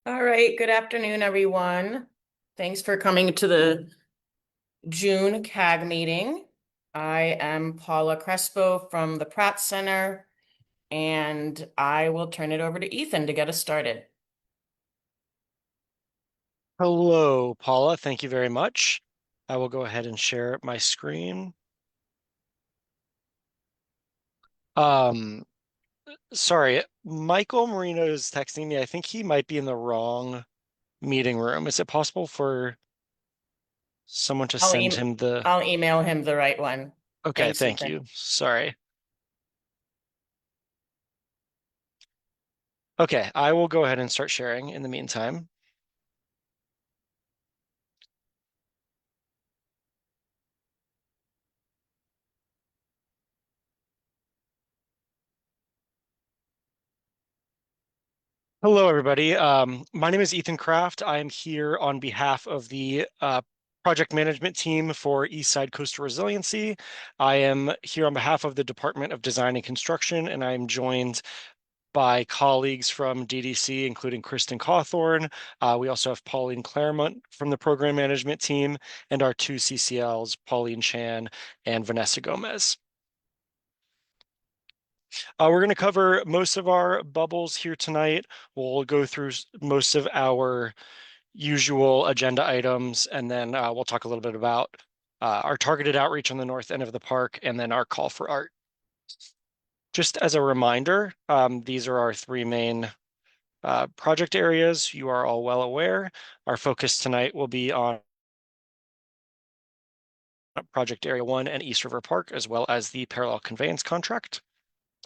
All right, good afternoon, everyone. Thanks for coming to the June CAG meeting. I am Paula Crespo from the Pratt Center, and I will turn it over to Ethan to get us started. Hello, Paula. Thank you very much. I will go ahead and share my screen. Um, Sorry, Michael Marino is texting me. I think he might be in the wrong meeting room. Is it possible for someone to I'll send e him the... I'll email him the right one. Okay, Thanks, thank Ethan. you. Sorry. Okay, I will go ahead and start sharing in the meantime. Hello, everybody. My name is Ethan Kraft. I am here on behalf of the project management team for Eastside Coastal Resiliency. I am here on behalf of the Department of Design and Construction, and I am joined by colleagues from DDC, including Kristen Cawthorn. We also have Pauline Claremont from the program management team, and our two CCLs, Pauline Chan and Vanessa Gomez. We're going to cover most of our bubbles here tonight. We'll go through most of our usual agenda items, and then we'll talk a little bit about our targeted outreach on the north end of the park, and then our call for art. Just as a reminder, these are our three main project areas. You are all well aware. Our focus tonight will be on Project Area 1 and East River Park, as well as the parallel conveyance contract.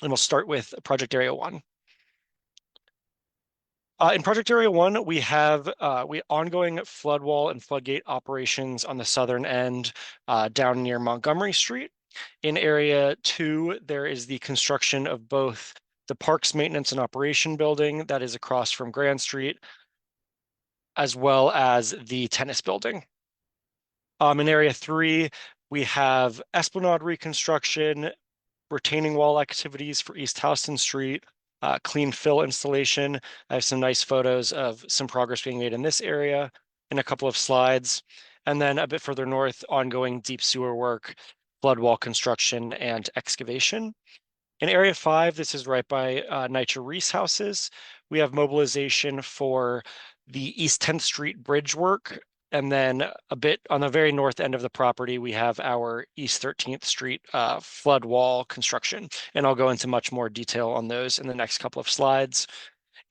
And we'll start with Project Area 1. In Project Area 1, we have ongoing flood wall and floodgate operations on the southern end down near Montgomery Street. In Area 2, there is the construction of both the Parks Maintenance and Operation Building that is across from Grand Street, as well as the tennis building. In Area 3, we have Esplanade reconstruction, retaining wall activities for East Houston Street, clean fill installation. I have some nice photos of some progress being made in this area in a couple of slides. And then a bit further north, ongoing deep sewer work, flood wall construction, and excavation. In Area 5, this is right by NYCHA Reese houses. We have mobilization for the East 10th Street bridge work. And then a bit on the very north end of the property, we have our East 13th Street flood wall construction. And I'll go into much more detail on those in the next couple of slides.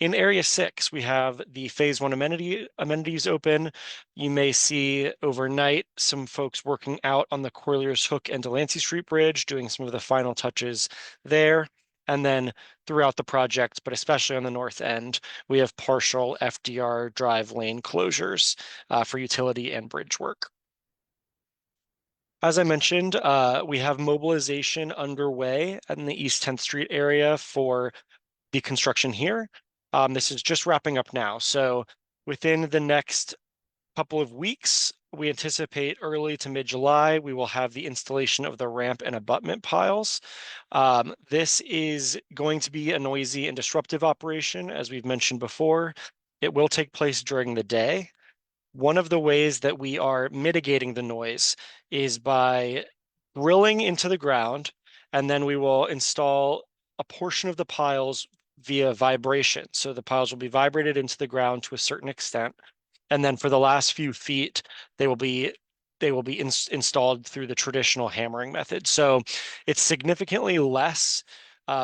In Area 6, we have the Phase 1 amenities open. You may see overnight some folks working out on the Corliers Hook and Delancey Street Bridge, doing some of the final touches there. And then throughout the project, but especially on the north end, we have partial FDR drive lane closures for utility and bridge work. As I mentioned, we have mobilization underway in the East 10th Street area for the construction here. This is just wrapping up now. So within the next couple of weeks, we anticipate early to mid-July, we will have the installation of the ramp and abutment piles. This is going to be a noisy and disruptive operation, as we've mentioned before. It will take place during the day. One of the ways that we are mitigating the noise is by drilling into the ground, and then we will install a portion of the piles via vibration. So the piles will be vibrated into the ground to a certain extent. And then for the last few feet, they will be installed through the traditional hammering method. So it's significantly less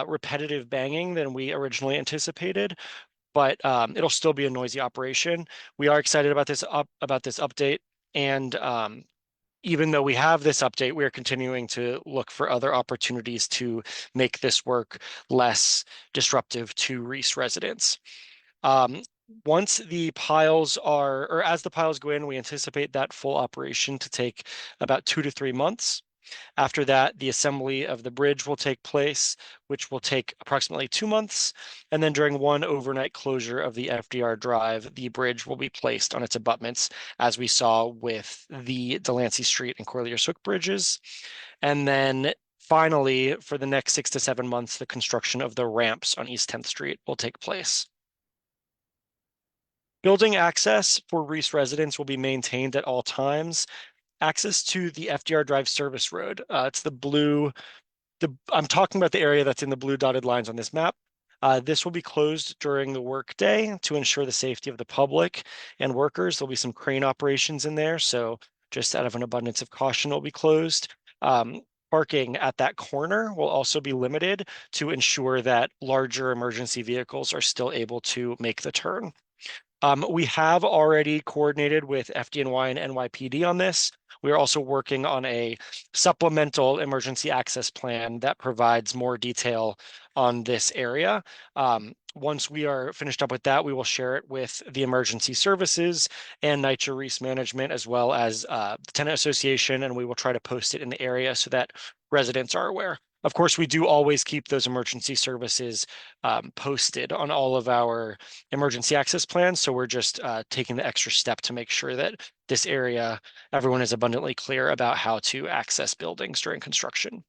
repetitive banging than we originally anticipated, but it'll still be a noisy operation. We are excited about this update, and even though we have this update, we are continuing to look for other opportunities to make this work less disruptive to Reese residents. Um, Once the piles are, or as the piles go in, we anticipate that full operation to take about 2 to 3 months. After that, the assembly of the bridge will take place, which will take approximately 2 months. And then during one overnight closure of the FDR drive, the bridge will be placed on its abutments, as we saw with the Delancey Street and Corliers Hook bridges. And then finally, for the next 6 to 7 months, the construction of the ramps on East 10th Street will take place. Building access for Reese residents will be maintained at all times. Access to the FDR Drive service road. It's the blue, I'm talking about the area that's in the blue dotted lines on this map. This will be closed during the workday to ensure the safety of the public and workers. There'll be some crane operations in there, so just out of an abundance of caution, it'll be closed. Parking at that corner will also be limited to ensure that larger emergency vehicles are still able to make the turn. We have already coordinated with FDNY and NYPD on this. We are also working on a supplemental emergency access plan that provides more detail on this area. Once we are finished up with that, we will share it with the emergency services and NYCHA Reese Management, as well as the tenant association, and we will try to post it in the area so that residents are aware. Of course, we do always keep those emergency services posted on all of our emergency access plans. So we're just taking the extra step to make sure that this area, everyone is abundantly clear about how to access buildings during construction.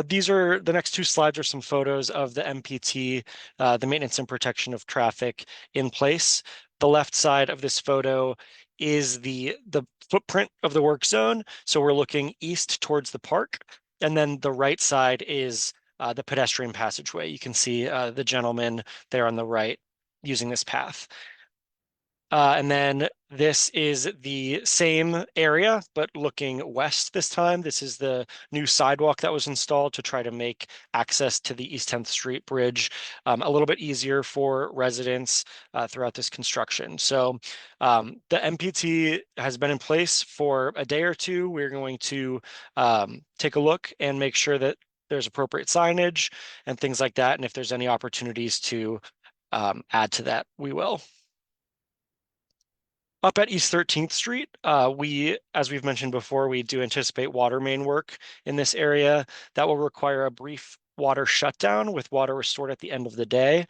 These are the next two slides are some photos of the MPT, the maintenance and protection of traffic in place. The left side of this photo is the footprint of the work zone. So we're looking east towards the park. And then the right side is the pedestrian passageway. You can see the gentleman there on the right using this path. And then this is the same area, but looking west this time. This is the new sidewalk that was installed to try to make access to the East 10th Street Bridge a little bit easier for residents throughout this construction. So the MPT has been in place for a day or two. We're going to take a look and make sure that there's appropriate signage and things like that. And if there's any opportunities to add to that, we will. Up at East 13th Street, as we've mentioned before, we do anticipate water main work in this area. That will require a brief water shutdown with water restored at the end of the day.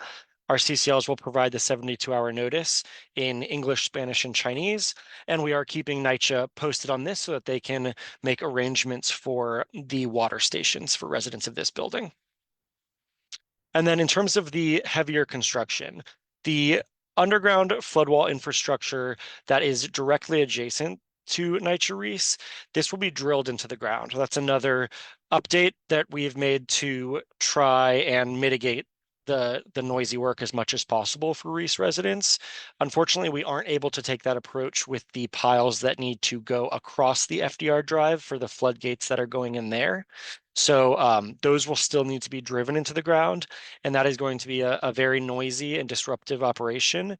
Our CCLs will provide the 72-hour notice in English, Spanish, and Chinese, and we are keeping NYCHA posted on this so that they can make arrangements for the water stations for residents of this building. And then in terms of the heavier construction, the underground flood wall infrastructure that is directly adjacent to NYCHA Reese, this will be drilled into the ground. That's another update that we've made to try and mitigate the noisy work as much as possible for Reese residents. Unfortunately, we aren't able to take that approach with the piles that need to go across the FDR drive for the floodgates that are going in there. So those will still need to be driven into the ground, and that is going to be a very noisy and disruptive operation.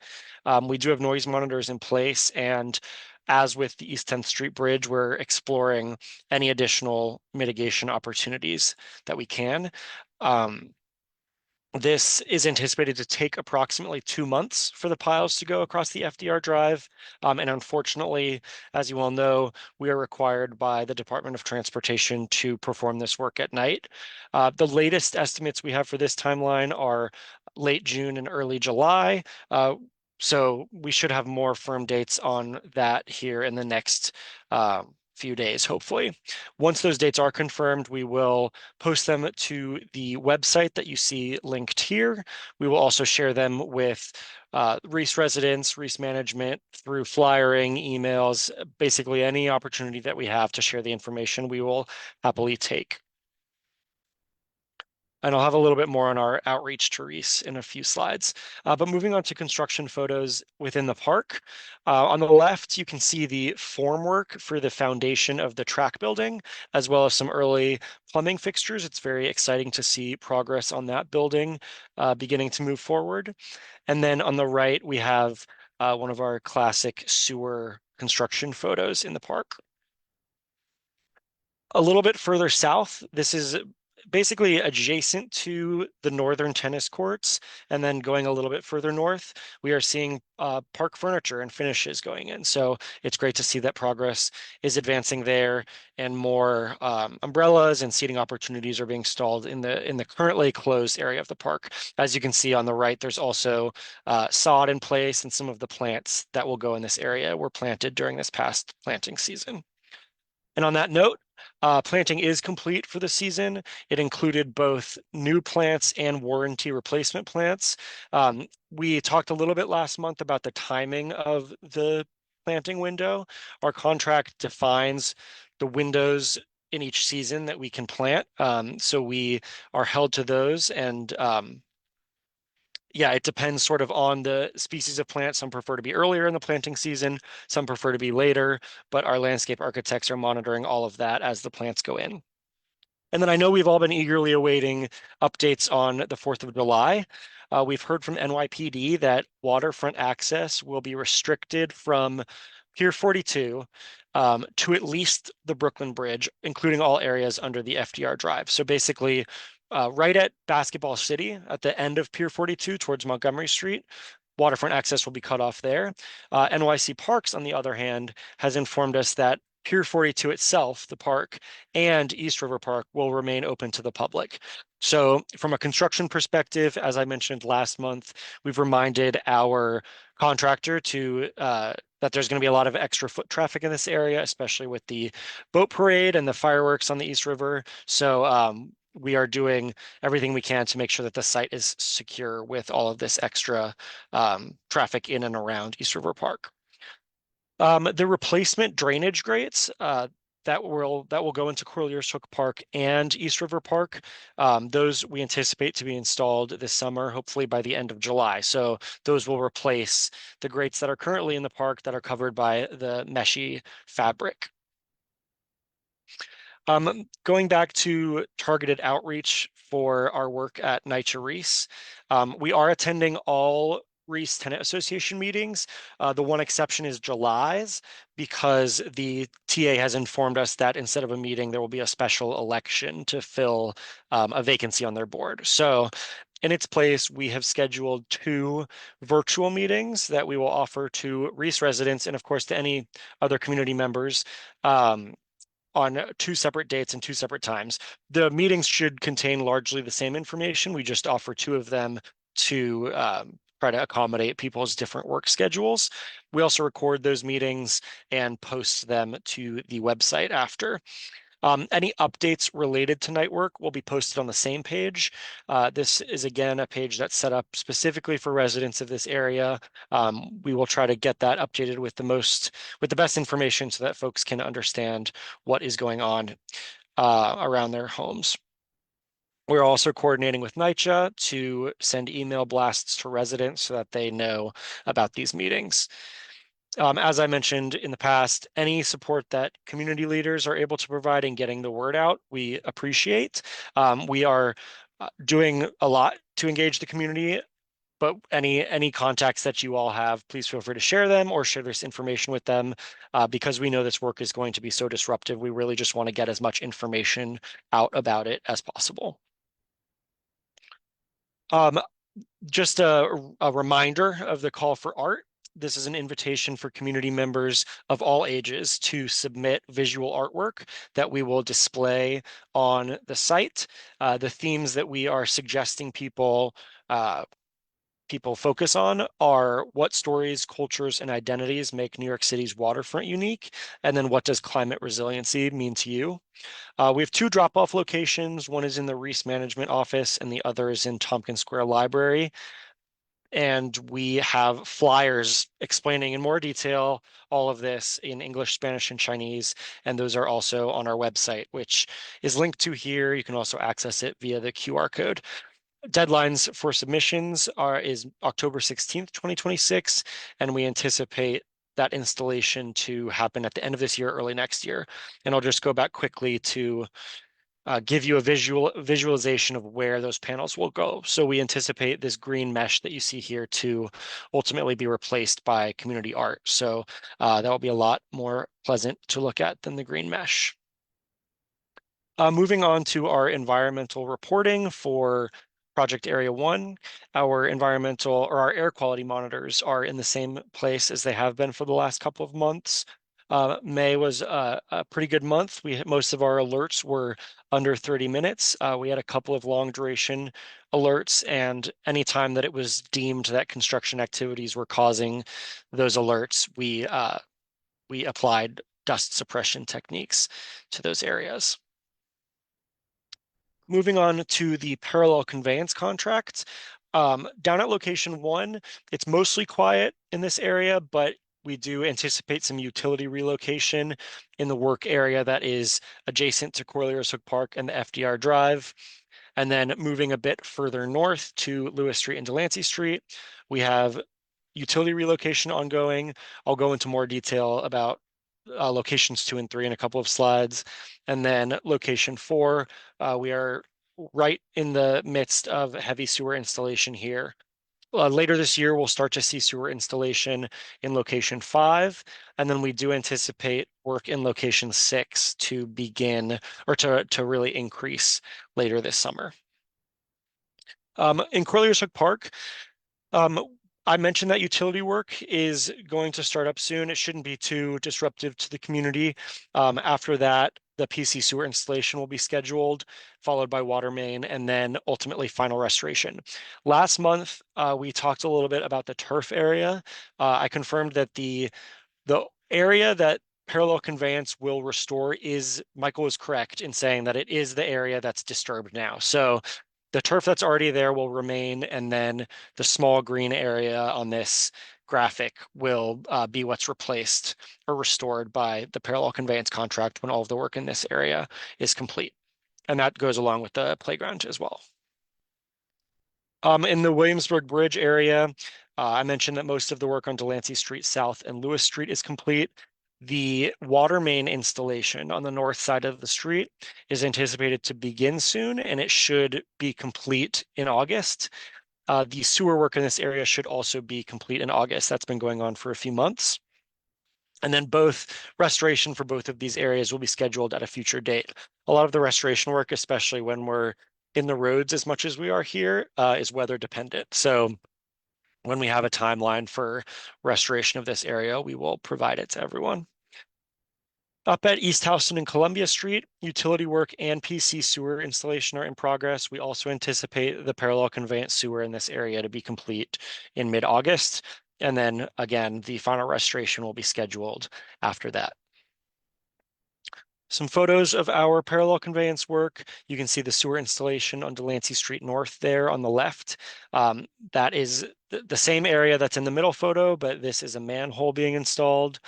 We do have noise monitors in place, and as with the East 10th Street Bridge, we're exploring any additional mitigation opportunities that we can. This is anticipated to take approximately 2 months for the piles to go across the FDR drive. And unfortunately, as you all know, we are required by the Department of Transportation to perform this work at night. The latest estimates we have for this timeline are late June and early July. So we should have more firm dates on that here in the next few days, hopefully. Once those dates are confirmed, we will post them to the website that you see linked here. We will also share them with Reese residents, Reese management through flyering, emails, basically any opportunity that we have to share the information, we will happily take. And I'll have a little bit more on our outreach to Reese in a few slides. But moving on to construction photos within the park. On the left, you can see the formwork for the foundation of the track building, as well as some early plumbing fixtures. It's very exciting to see progress on that building beginning to move forward. And then on the right, we have one of our classic sewer construction photos in the park. A little bit further south, this is basically adjacent to the northern tennis courts, and then going a little bit further north, we are seeing park furniture and finishes going in. So it's great to see that progress is advancing there, and more umbrellas and seating opportunities are being installed in the currently closed area of the park. As you can see on the right, there's also sod in place, and some of the plants that will go in this area were planted during this past planting season. And on that note, Planting is complete for the season. It included both new plants and warranty replacement plants. We talked a little bit last month about the timing of the planting window. Our contract defines the windows in each season that we can plant. So we are held to those. And yeah, it depends sort of on the species of plant. Some prefer to be earlier in the planting season, some prefer to be later, but our landscape architects are monitoring all of that as the plants go in. And then I know we've all been eagerly awaiting updates on the 4th of July. We've heard from NYPD that waterfront access will be restricted from Pier 42 to at least the Brooklyn Bridge, including all areas under the FDR Drive. So basically, right at Basketball City, at the end of Pier 42 towards Montgomery Street, waterfront access will be cut off there. NYC Parks, on the other hand, has informed us that Pier 42 itself, the park, and East River Park will remain open to the public. So, from a construction perspective, as I mentioned last month, we've reminded our contractor to that there's going to be a lot of extra foot traffic in this area, especially with the boat parade and the fireworks on the East River. So, we are doing everything we can to make sure that the site is secure with all of this extra traffic in and around East River Park. The replacement drainage grates that will go into Corliers Hook Park and East River Park. Those we anticipate to be installed this summer, hopefully by the end of July. So those will replace the grates that are currently in the park that are covered by the meshy fabric. Going back to targeted outreach for our work at NYCHA Reese, we are attending all Reese Tenant Association meetings. The one exception is July's because the TA has informed us that instead of a meeting, there will be a special election to fill a vacancy on their board. So in its place, we have scheduled 2 virtual meetings that we will offer to Reese residents and, of course, to any other community members. On 2 separate dates and 2 separate times. The meetings should contain largely the same information. We just offer 2 of them to try to accommodate people's different work schedules. We also record those meetings and post them to the website after. Any updates related to night work will be posted on the same page. This is, again, a page that's set up specifically for residents of this area. We will try to get that updated with the best information so that folks can understand what is going on around their homes. We're also coordinating with NYCHA to send email blasts to residents so that they know about these meetings. As I mentioned in the past, any support that community leaders are able to provide in getting the word out, we appreciate. We are doing a lot to engage the community, but any contacts that you all have, please feel free to share them or share this information with them because we know this work is going to be so disruptive. We really just want to get as much information out about it as possible. Um, just a reminder of the call for art. This is an invitation for community members of all ages to submit visual artwork that we will display on the site. The themes that we are suggesting people focus on are what stories, cultures, and identities make New York City's waterfront unique, and then what does climate resiliency mean to you? We have 2 drop-off locations. One is in the Reese Management Office, and the other is in Tompkins Square Library. And we have flyers explaining in more detail all of this in English, Spanish, and Chinese. And those are also on our website, which is linked to here. You can also access it via the QR code. Deadlines for submissions is October 16th, 2026, and we anticipate that installation to happen at the end of this year, early next year. And I'll just go back quickly to give you a visualization of where those panels will go. So we anticipate this green mesh that you see here to ultimately be replaced by community art. So that will be a lot more pleasant to look at than the green mesh. Moving on to our environmental reporting for Project Area 1, our air quality monitors are in the same place as they have been for the last couple of months. May was a pretty good month. Most of our alerts were under 30 minutes. We had a couple of long duration alerts, and anytime that it was deemed that construction activities were causing those alerts, we applied dust suppression techniques to those areas. Moving on to the parallel conveyance contracts. Down at location 1, it's mostly quiet in this area, but we do anticipate some utility relocation in the work area that is adjacent to Corlears Hook Park and the FDR Drive. And then moving a bit further north to Lewis Street and Delancey Street, we have utility relocation ongoing. I'll go into more detail about locations 2 and 3 in a couple of slides. And then location 4, we are right in the midst of heavy sewer installation here. Later this year, we'll start to see sewer installation in location 5, and then we do anticipate work in location 6 to begin or to really increase later this summer. In Corlears Hook Park, um, I mentioned that utility work is going to start up soon. It shouldn't be too disruptive to the community. After that, the PC sewer installation will be scheduled, followed by water main, and then ultimately final restoration. Last month, we talked a little bit about the turf area. I confirmed that the area that parallel conveyance will restore is, Michael is correct in saying that it is the area that's disturbed now. So the turf that's already there will remain, and then the small green area on this graphic will be what's replaced or restored by the parallel conveyance contract when all of the work in this area is complete. And that goes along with the playground as well. In the Williamsburg Bridge area, I mentioned that most of the work on Delancey Street South and Lewis Street is complete. The water main installation on the north side of the street is anticipated to begin soon, and it should be complete in August. The sewer work in this area should also be complete in August. That's been going on for a few months. And then both restoration for both of these areas will be scheduled at a future date. A lot of the restoration work, especially when we're in the roads as much as we are here, is weather dependent. So when we have a timeline for restoration of this area, we will provide it to everyone. Up at East Houston and Columbia Street, utility work and PC sewer installation are in progress. We also anticipate the parallel conveyance sewer in this area to be complete in mid-August. And then again, the final restoration will be scheduled after that. Some photos of our parallel conveyance work. You can see the sewer installation on Delancey Street North there on the left. That is the same area that's in the middle photo, but this is a manhole being installed.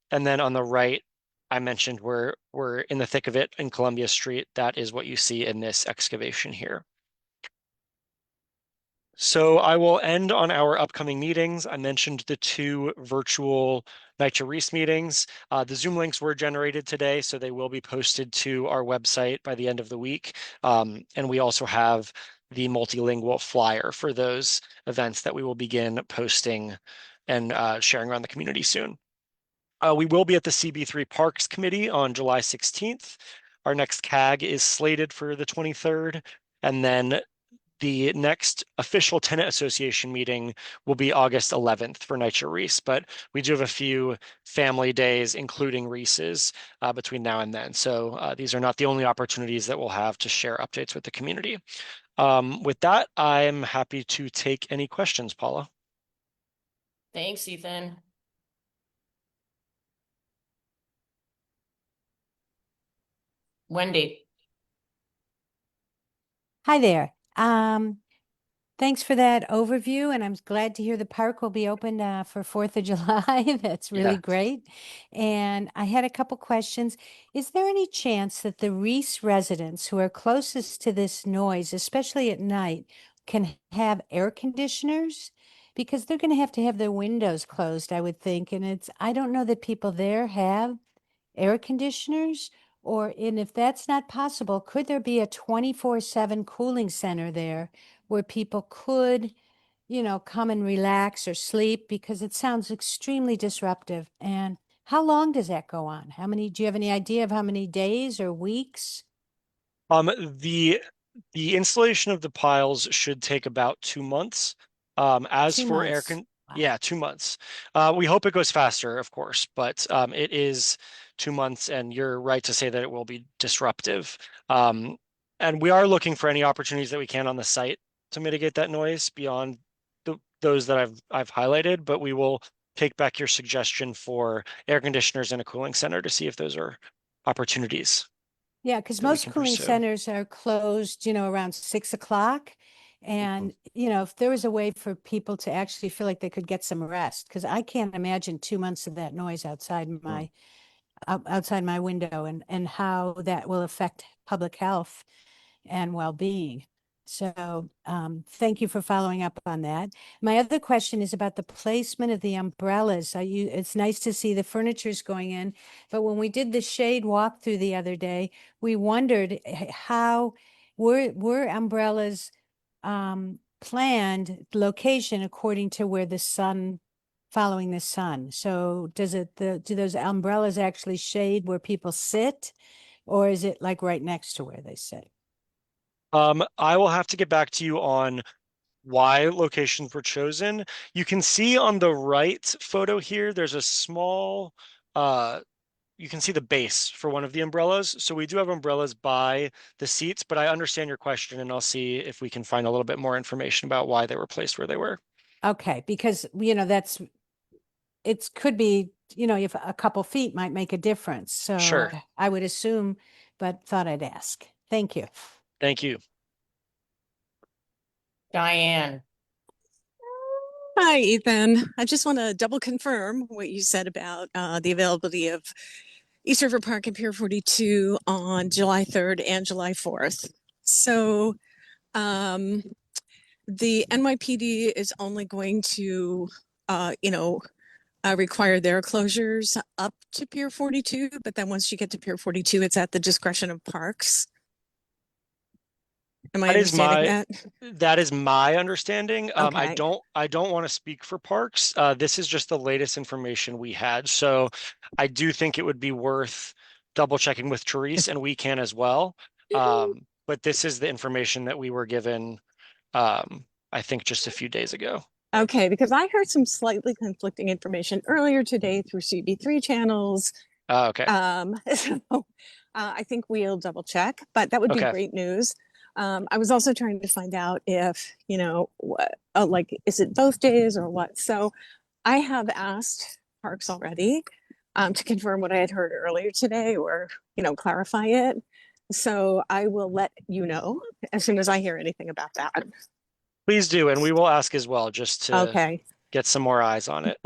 And then on the right, I mentioned we're in the thick of it in Columbia Street. That is what you see in this excavation here. So I will end on our upcoming meetings. I mentioned the 2 virtual NYCHA Reese meetings. The Zoom links were generated today, so they will be posted to our website by the end of the week. And we also have the multilingual flyer for those events that we will begin posting and sharing around the community soon. We will be at the CB3 Parks Committee on July 16th. Our next CAG is slated for the 23rd. And then the next official tenant association meeting will be August 11th for NYCHA Reese, but we do have a few family days, including Reese's, between now and then. So these are not the only opportunities that we'll have to share updates with the community. With that, I'm happy to take any questions, Paula. Thanks, Ethan. Wendy. Hi there. Thanks for that overview, and I'm glad to hear the park will be open for 4th of July. That's really Yeah. great. And I had a couple questions. Is there any chance that the Reese residents who are closest to this noise, especially at night, can have air conditioners? Because they're going to have their windows closed, I would think. And I don't know that people there have air conditioners. And if that's not possible, could there be a 24/7 cooling center there where people could, come and relax or sleep? Because it sounds extremely disruptive. And how long does that go on? Do you have any idea of how many days or weeks? Um, the the installation of the piles should take about 2 months. As 2 for months. yeah, Wow. 2 months. We hope it goes faster, of course, but it is 2 months, and you're right to say that it will be disruptive. And we are looking for any opportunities that we can on the site to mitigate that noise beyond those that I've highlighted, but we will take back your suggestion for air conditioners and a cooling center to see if those are opportunities. Yeah, because that we most can cooling pursue. centers are closed, around 6 o'clock. And, if there was a way for people to actually feel like they could get some rest, because I can't imagine 2 months of that noise outside outside my window and how that will affect public health and well-being. So thank you for following up on that. My other question is about the placement of the umbrellas. It's nice to see the furniture's going in, but when we did the shade walkthrough the other day, we wondered how were umbrellas planned location according to where the sun following the sun. So do those umbrellas actually shade where people sit, or is it like right next to where they sit? I will have to get back to you on why locations were chosen. You can see on the right photo here, there's a small, you can see the base for one of the umbrellas. So we do have umbrellas by the seats, but I understand your question and I'll see if we can find a little bit more information about why they were placed where they were. Okay, because it could be, if a couple feet might make a difference. So Sure. I would assume, but thought I'd ask. Thank you. Thank you. Diane. Hi, Ethan. I just want to double confirm what you said about the availability of East River Park and Pier 42 on July 3rd and July 4th. So the NYPD is only going to, require their closures up to Pier 42, but then once you get to Pier 42, it's at the discretion of parks. Am I understanding that? That is my understanding. I Okay. don't want to speak for parks. This is just the latest information we had. So I do think it would be worth double checking with Therese, and we can as well. But this is the information that we were given, I think just a few days ago. Okay, because I heard some slightly conflicting information earlier today through CB3 channels. Okay. So I think we'll double check, but that would be Okay. great news. I was also trying to find out if, what, is it both days or what? So I have asked Parks already to confirm what I had heard earlier today or, clarify it. So I will let you know as soon as I hear anything about that. Please do, and we will ask as well, just to Okay. get some more eyes on it.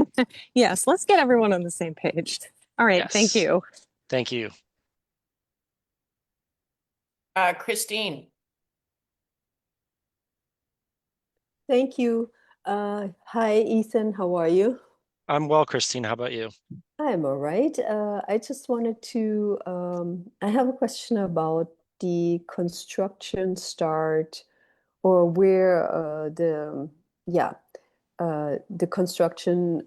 Yes, let's get everyone on the same page. All right, thank Yes. you. Thank you. Christine. Thank you. Hi, Ethan. How are you? I'm well, Christine. How about you? I'm all right. I just wanted to, I have a question about the construction start or where the construction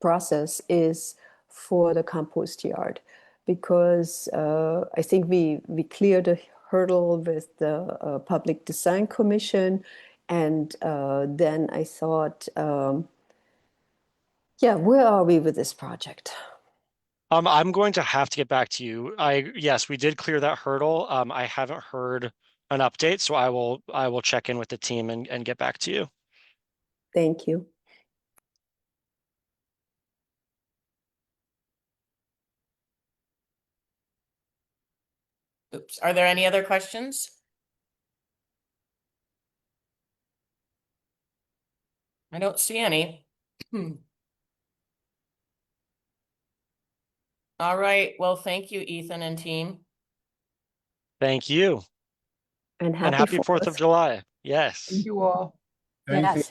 process is for the compost yard. Because I think we cleared a hurdle with the Public Design Commission. And then I thought, yeah, where are we with this project? I'm going to have to get back to you. Yes, we did clear that hurdle. I haven't heard an update, so I will check in with the team and get back to you. Thank you. Oops. Are there any other questions? I don't see any. All right. Well, thank you, Ethan and team. Thank you. And And happy 4th of July. Yes. Thank you all. Yes.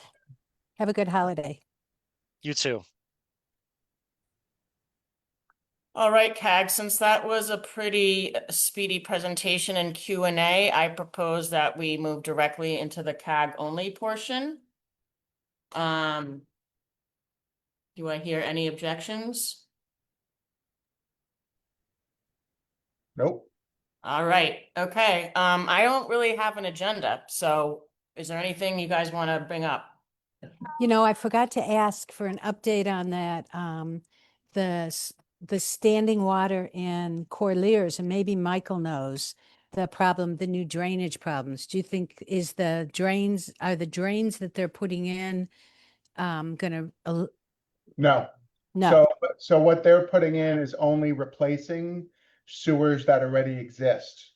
Have a good holiday. You too. All right, CAG, since that was a pretty speedy presentation and Q&A, I propose that we move directly into the CAG only portion. Do I hear any objections? Nope. All right, okay. I don't really have an agenda, so is there anything you guys want to bring up? I forgot to ask for an update on that, the standing water in Corliers, and maybe Michael knows the new drainage problems. Do you think are the drains that they're putting in, gonna, No. no. So what they're putting in is only replacing sewers that already exist.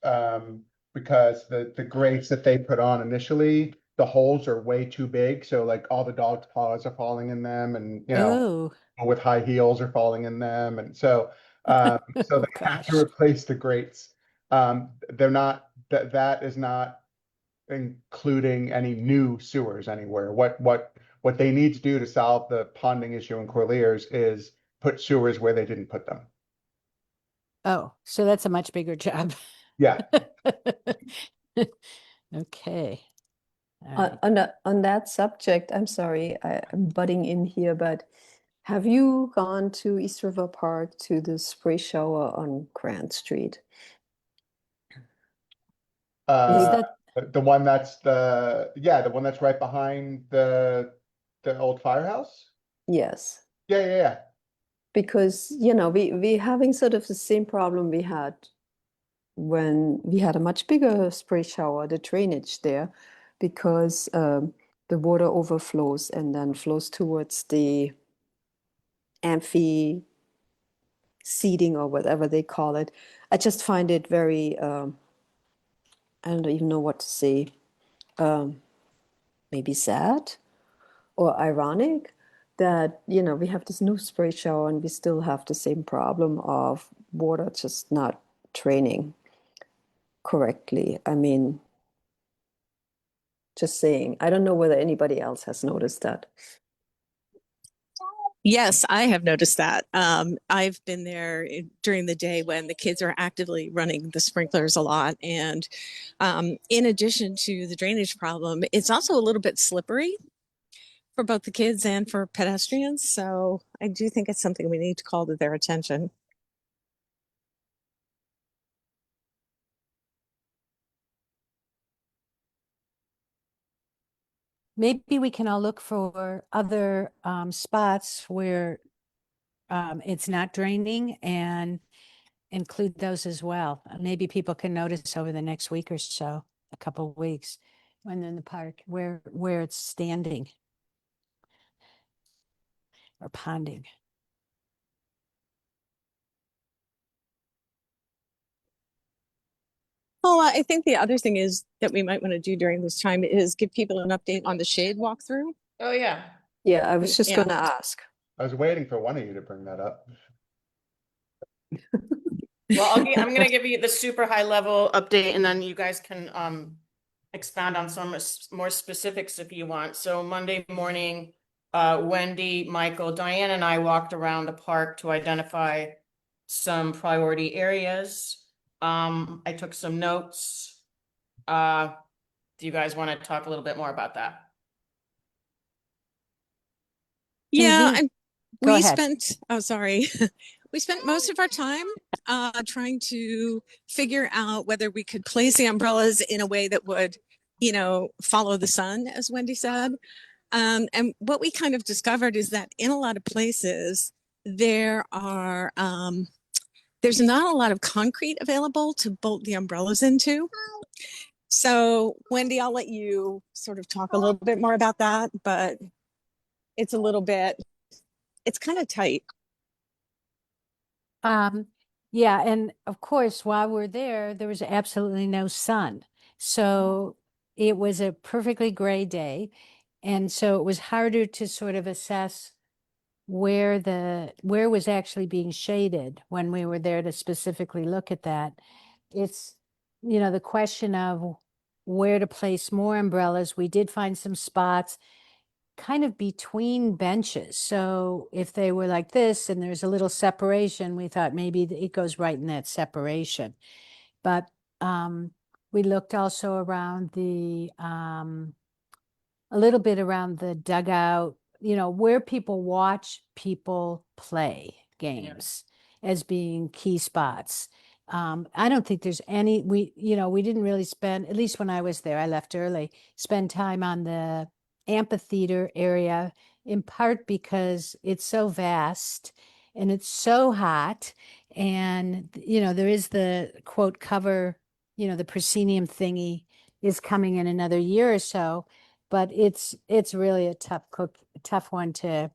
Because the grates that they put on initially, the holes are way too big. So like all the dog's paws are falling in them, and Oh, people with high heels are falling in them. And so so oh they have to gosh. replace the grates. They're not that is not including any new sewers anywhere. What they need to do to solve the ponding issue in Corliers is put sewers where they didn't put them. Oh, so that's a much bigger job. Yeah. Okay. All On right. on that subject, I'm sorry, I'm butting in here, but have you gone to East River Park to the spray shower on Grant Street? Is Uh, that, the one that's the one that's right behind the old firehouse. Yes, Yeah. because we having sort of the same problem we had when we had a much bigger spray shower, the drainage there, because the water overflows and then flows towards the amphi seating or whatever they call it. I just find it very, I don't even know what to say, maybe sad or ironic that, we have this new spray shower and we still have the same problem of water just not draining correctly. I mean, just saying. I don't know whether anybody else has noticed that. Yes, I have noticed that. I've been there during the day when the kids are actively running the sprinklers a lot. And in addition to the drainage problem, it's also a little bit slippery for both the kids and for pedestrians. So I do think it's something we need to call to their attention. maybe we can all look for other spots where it's not draining and include those as well. Maybe people can notice over the next week or so, a couple of weeks, when they're in the park where it's standing or ponding. Well, I think the other thing is that we might want to do during this time is give people an update on the shade walkthrough. Oh, yeah. Yeah, I was just Yeah. going to ask. I was waiting for one of you to bring that up. Well, I'm gonna give you the super high level update and then you guys can expound on some more specifics if you want. So Monday morning, Wendy, Michael, Diane and I walked around the park to identify some priority areas. I took some notes. Do you guys want to talk a little bit more about that? Yeah, Susie, go we ahead. spent, oh, sorry. We spent most of our time trying to figure out whether we could place the umbrellas in a way that would, follow the sun, as Wendy said. And what we kind of discovered is that in a lot of places, there are, there's not a lot of concrete available to bolt the umbrellas into. So, Wendy, I'll let you sort of talk a little bit more about that, but it's a little bit, it's kind of tight. Yeah, and of course, while we're there was absolutely no sun. So it was a perfectly gray day. And so it was harder to sort of assess where was actually being shaded when we were there to specifically look at that. It's, the question of where to place more umbrellas. We did find some spots kind of between benches. So if they were like this and there's a little separation, we thought maybe it goes right in that separation. But we looked also around a little bit around the dugout, where people watch people play games as being key spots. I don't think there's we didn't really spend, at least when I was there, I left early, spend time on the amphitheater area, in part because it's so vast and it's so hot. And, there is the quote cover, the proscenium thingy is coming in another year or so, but it's really a tough one to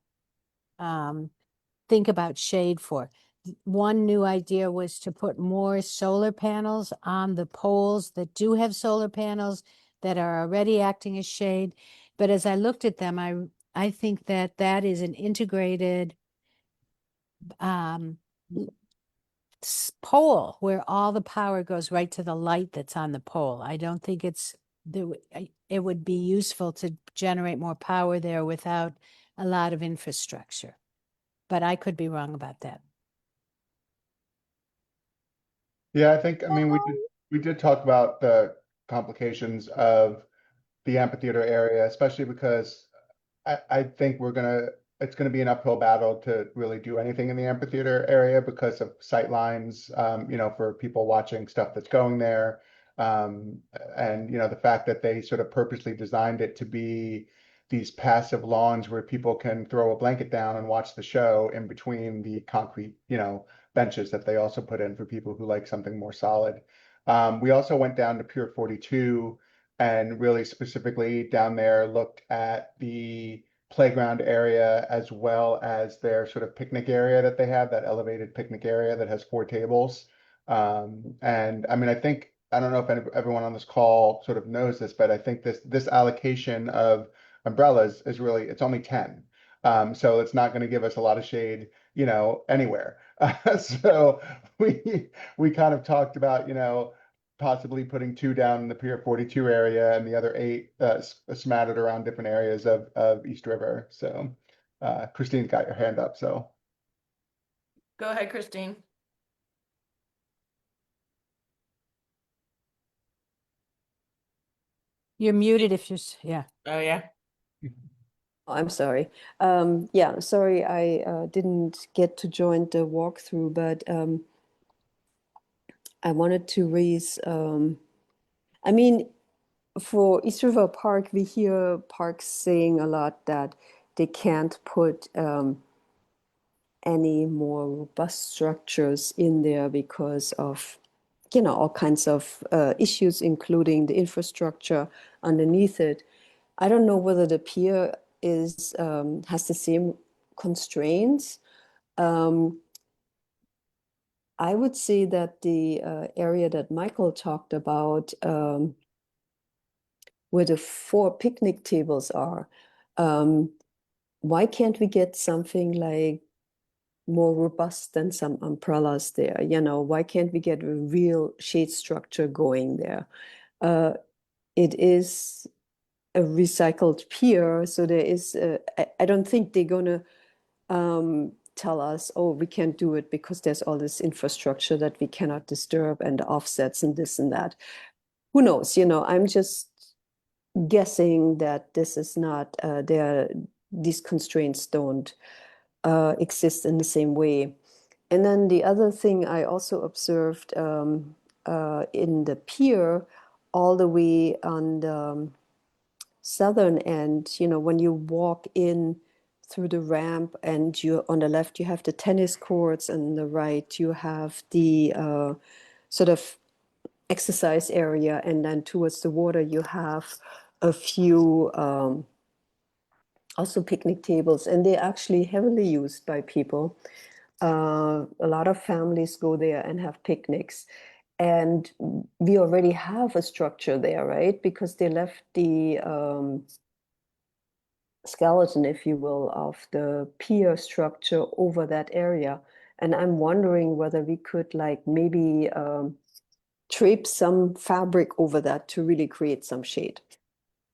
think about shade for. One new idea was to put more solar panels on the poles that do have solar panels that are already acting as shade. But as I looked at them, I think that that is an integrated pole where all the power goes right to the light that's on the pole. I don't think it would be useful to generate more power there without a lot of infrastructure. But I could be wrong about that. Yeah, I think, I mean, we did talk about the complications of the amphitheater area, especially because I think it's gonna be an uphill battle to really do anything in the amphitheater area because of sight lines, for people watching stuff that's going there. And the fact that they sort of purposely designed it to be these passive lawns where people can throw a blanket down and watch the show in between the concrete, benches that they also put in for people who like something more solid. We also went down to Pier 42 and really specifically down there looked at the playground area as well as their sort of picnic area that they have, that elevated picnic area that has 4 tables. And I mean, I don't know if everyone on this call sort of knows this, but I think this allocation of umbrellas is really, it's only 10. So it's not going to give us a lot of shade, anywhere. So we kind of talked about, possibly putting 2 down in the Pier 42 area and the other 8 smattered around different areas of East River. So Christine's got your hand up, so. Go ahead, Christine. You're muted if you're, yeah. Oh, yeah. Oh, I'm sorry. Yeah, sorry, I didn't get to join the walkthrough, but I wanted to raise, I mean, for East River Park, we hear parks saying a lot that they can't put any more robust structures in there because of, all kinds of issues, including the infrastructure underneath it. I don't know whether the pier has the same constraints. I would say that the area that Michael talked about, where the 4 picnic tables are, why can't we get something like more robust than some umbrellas there? Why can't we get a real shade structure going there? It is a recycled pier, so there is, I don't think they're gonna tell us, oh, we can't do it because there's all this infrastructure that we cannot disturb and offsets and this and that. Who knows? I'm just guessing that this is not these constraints don't exist in the same way. And then the other thing I also observed in the pier, all the way on the southern end, when you walk in through the ramp and you on the left you have the tennis courts and on the right you have the sort of exercise area, and then towards the water you have a few also picnic tables, and they're actually heavily used by people. A lot of families go there and have picnics, and we already have a structure there, right? Because they left the skeleton, if you will, of the pier structure over that area. And I'm wondering whether we could like maybe drape some fabric over that to really create some shade.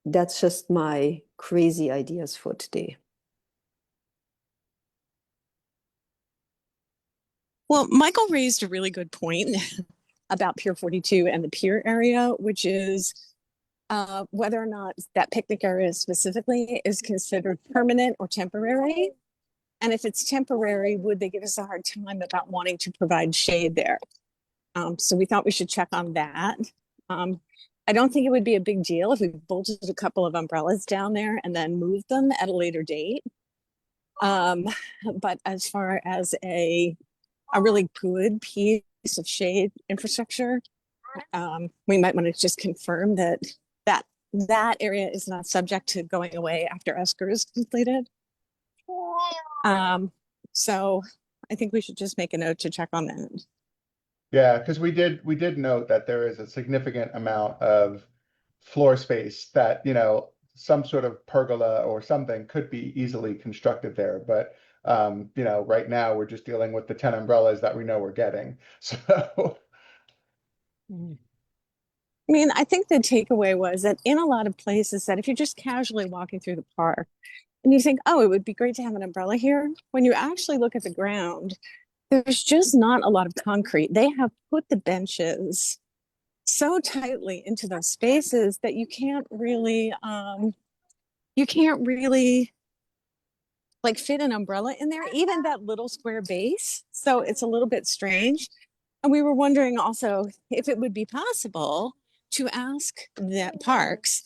That's just my crazy ideas for today. Well, Michael raised a really good point about Pier 42 and the pier area, which is whether or not that picnic area specifically is considered permanent or temporary. And if it's temporary, would they give us a hard time about wanting to provide shade there? So we thought we should check on that. I don't think it would be a big deal if we bolted a couple of umbrellas down there and then moved them at a later date. But as far as a really good piece of shade infrastructure, we might want to just confirm that area is not subject to going away after ESCR is completed. So I think we should just make a note to check on that. Yeah, because we did note that there is a significant amount of floor space that, some sort of pergola or something could be easily constructed there. But right now we're just dealing with the 10 umbrellas that we know we're getting. So Mm. I mean, I think the takeaway was that in a lot of places that if you're just casually walking through the park and you think, oh, it would be great to have an umbrella here, when you actually look at the ground, there's just not a lot of concrete. They have put the benches so tightly into those spaces that you can't really like fit an umbrella in there, even that little square base. So it's a little bit strange. And we were wondering also if it would be possible to ask the parks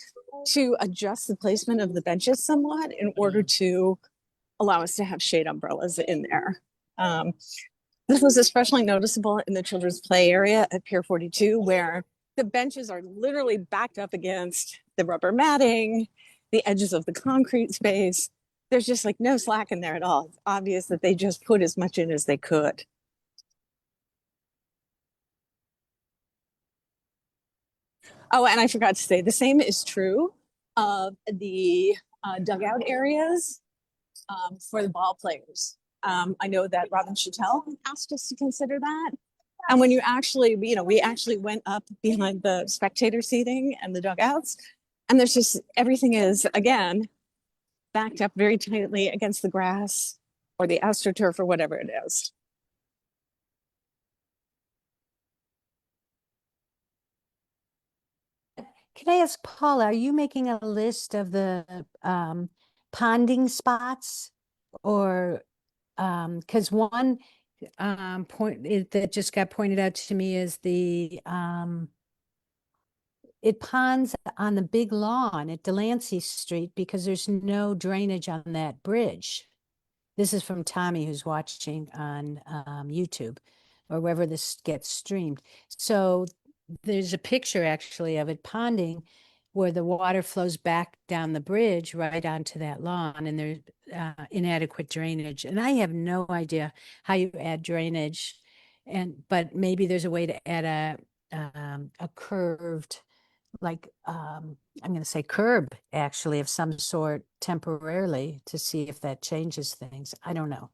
to adjust the placement of the benches somewhat in order to allow us to have shade umbrellas in there. This was especially noticeable in the children's play area at Pier 42, where the benches are literally backed up against the rubber matting, the edges of the concrete space. There's just like no slack in there at all. It's obvious that they just put as much in as they could. Oh, and I forgot to say, the same is true of the dugout areas for the ball players. I know that Robin Chattel asked us to consider that. And when you actually, we actually went up behind the spectator seating and the dugouts, and there's just everything is, again, backed up very tightly against the grass or the astroturf or whatever it is. Can I ask Paula, are you making a list of the ponding spots? Or because one point that just got pointed out to me is the it ponds on the big lawn at Delancey Street because there's no drainage on that bridge. This is from Tommy, who's watching on YouTube or wherever this gets streamed. So there's a picture actually of it ponding where the water flows back down the bridge right onto that lawn, and there's inadequate drainage. And I have no idea how you add drainage, but maybe there's a way to add a curved, like I'm going to say curb actually of some sort temporarily to see if that changes things. I don't know.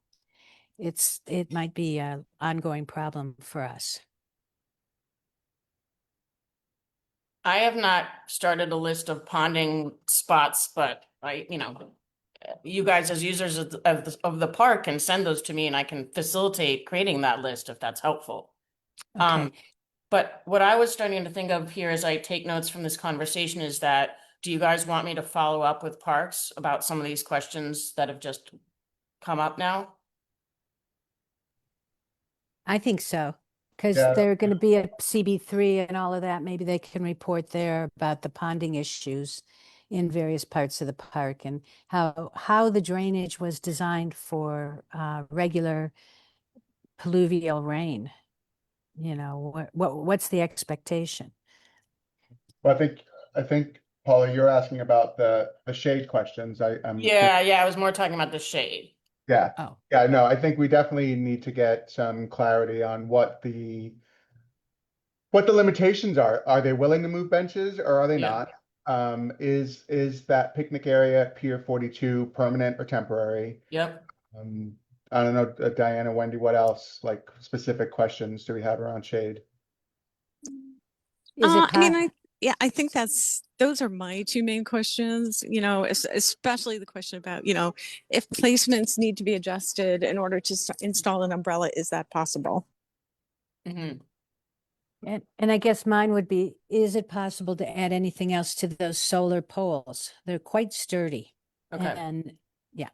It might be an ongoing problem for us. I have not started a list of ponding spots, but you guys as users of the park can send those to me and I can facilitate creating that list if that's helpful. Okay. But what I was starting to think of here as I take notes from this conversation is that, do you guys want me to follow up with parks about some of these questions that have just come up now? I think so. Because yeah, they're going to be at CB3 and all of that. Maybe they can report there about the ponding issues in various parts of the park and how the drainage was designed for regular pluvial rain. What's the expectation? well, I think Paula, you're asking about the shade questions. Yeah, I was more talking about the shade. Yeah. Oh, Yeah, no, I think we definitely need to get some clarity on what the limitations are. Are they willing to move benches or are they Yeah. not? Is that picnic area at Pier 42 permanent or temporary? Yep. I don't know, Diana, Wendy, what else, like specific questions do we have around shade? is it I mean, I think those are my two main questions, especially the question about, if placements need to be adjusted in order to install an umbrella, is that possible? Mm-hmm. And I guess mine would be, is it possible to add anything else to those solar poles? They're quite sturdy. Okay. And yeah.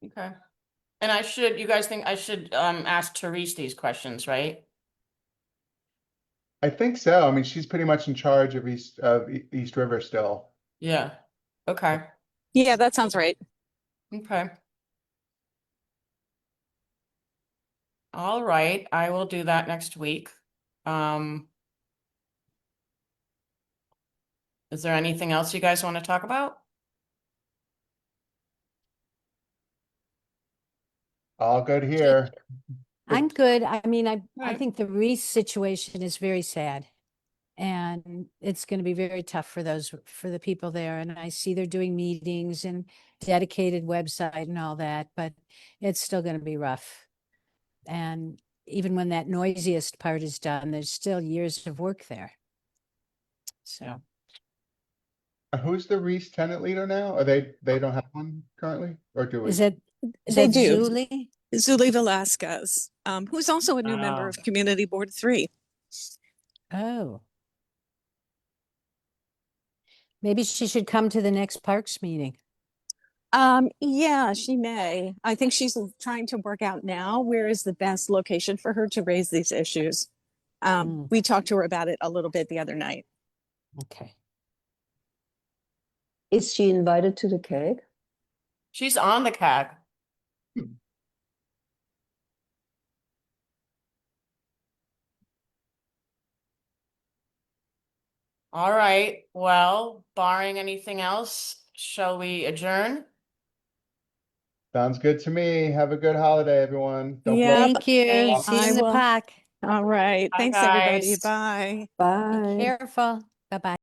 Okay. And you guys think I should ask Therese these questions, right? I think so. I mean, she's pretty much in charge of East River still. Yeah. Okay. Yeah, that sounds right. Okay. All right. I will do that next week. Is there anything else you guys want to talk about? All good here. I'm good. I mean, I Right. think the Reese situation is very sad. And it's going to be very tough for the people there. And I see they're doing meetings and dedicated website and all that, but it's still going to be rough. And even when that noisiest part is done, there's still years of work there. So Who's the Reese tenant leader now? Are they don't have one currently, or do we? is it, is They that do. Zuli? Zuli Velasquez, who's also a new member Wow. of Community Board 3. Oh. Maybe she should come to the next Parks meeting. Yeah, she may. I think she's trying to work out now where is the best location for her to raise these issues. We talked to her about it a little bit the other night. Okay. Is she invited to the CAG? She's on the CAG. All right. Well, barring anything else, shall we adjourn? Sounds good to me. Have a good holiday, everyone. Don't blow. Yeah, Thank you. Thanks. See you I in the will. park. All right. Bye, Thanks, everybody. guys. Bye. Be Bye. careful. Bye-bye.